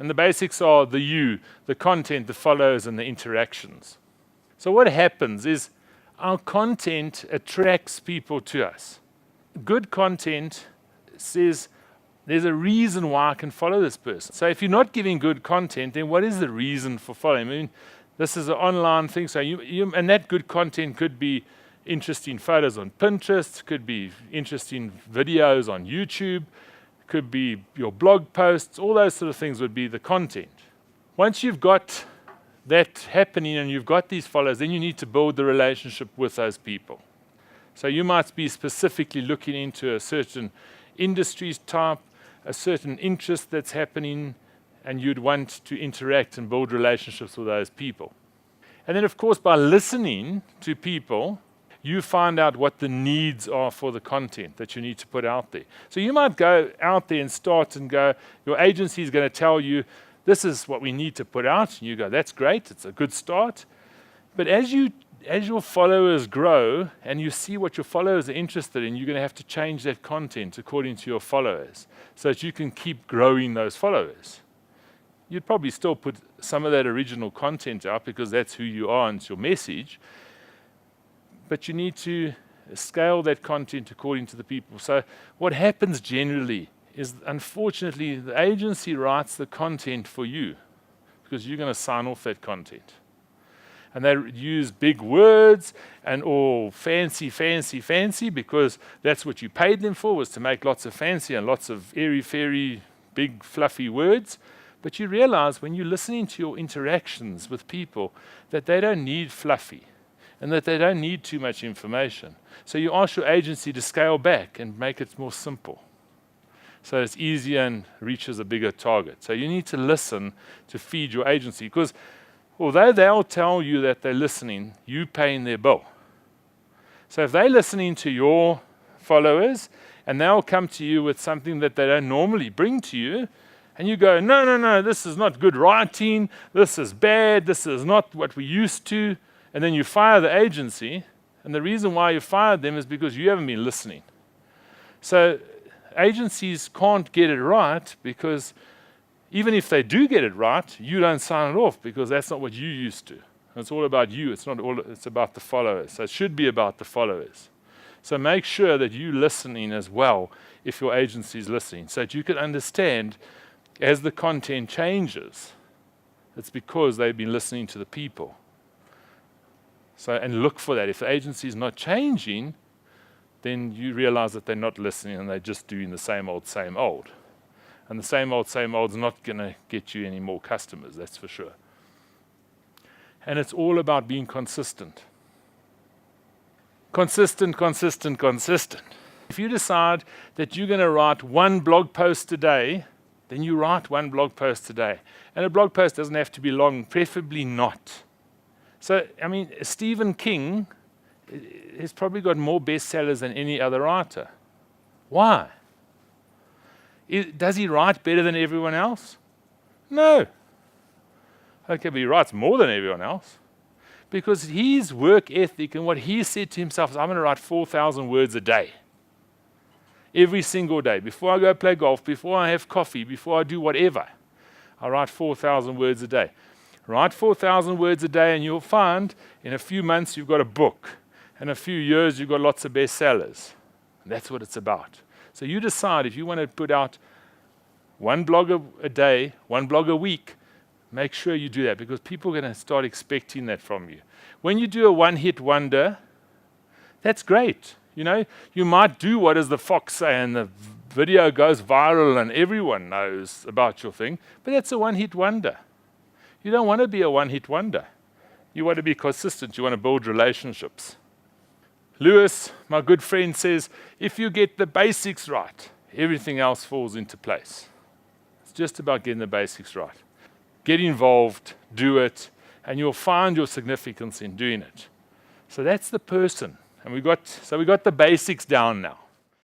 And the basics are the you, the content, the follows, and the interactions. So what happens is our content attracts people to us. Good content says, there's a reason why I can follow this person. So if you're not giving good content, then what is the reason for following? I mean, this is an online thing, so and that good content could be interesting photos on Pinterest, could be interesting videos on YouTube, could be your blog posts, all those sort of things would be the content. Once you've got that happening and you've got these followers, then you need to build the relationship with those people. So you might be specifically looking into a certain industry type, a certain interest that's happening, and you'd want to interact and build relationships with those people. And then, of course, by listening to people, you find out what the needs are for the content that you need to put out there. So you might go out there and start and go, your agency is going to tell you, this is what we need to put out. And you go, that's great, it's a good start. But as your followers grow and you see what your followers are interested in, you're going to have to change that content according to your followers so that you can keep growing those followers. You'd probably still put some of that original content out because that's who you are and it's your message. But you need to scale that content according to the people. So what happens generally is, unfortunately, the agency writes the content for you because you're going to sign off that content. And they use big words and all fancy, fancy, fancy because that's what you paid them for, was to make lots of fancy and lots of airy-fairy, big, fluffy words. But you realize when you're listening to your interactions with people that they don't need fluffy and that they don't need too much information. So you ask your agency to scale back and make it more simple so it's easier and reaches a bigger target. So you need to listen to feed your agency because although they'll tell you that they're listening, you're paying their bill. So if they're listening to your followers and they'll come to you with something that they don't normally bring to you, and you go, no, this is not good writing, this is bad, this is not what we used to, and then you fire the agency, and the reason why you fired them is because you haven't been listening. So agencies can't get it right because even if they do get it right, you don't sign it off because that's not what you used to. It's all about you. It's about the followers. So it should be about the followers. So make sure that you're listening as well if your agency is listening so that you can understand as the content changes, it's because they've been listening to the people. So, and look for that. If the agency is not changing, then you realize that they're not listening and they're just doing the same old, same old. And the same old is not going to get you any more customers, that's for sure. And it's all about being consistent. Consistent. If you decide that you're going to write one blog post a day, then you write one blog post a day. And a blog post doesn't have to be long, preferably not. So, I mean, Stephen King has probably got more bestsellers than any other writer. Why? Does he write better than everyone else? No. Okay, but he writes more than everyone else. Because his work ethic and what he said to himself is, I'm going to write 4,000 words a day. Every single day. Before I go play golf, before I have coffee, before I do whatever, I write 4,000 words a day. Write 4,000 words a day and you'll find in a few months you've got a book. In a few years you've got lots of bestsellers. And that's what it's about. So you decide if you want to put out one blog a day, one blog a week, make sure you do that because people are going to start expecting that from you. When you do a one-hit wonder, that's great. You know, you might do what does the fox say and the video goes viral and everyone knows about your thing, but that's a one-hit wonder. You don't want to be a one-hit wonder. You want to be consistent. You want to build relationships. Lewis, my good friend, says, if you get the basics right, everything else falls into place. It's just about getting the basics right. Get involved, do it, and you'll find your significance in doing it. So that's the person. And we got the basics down now.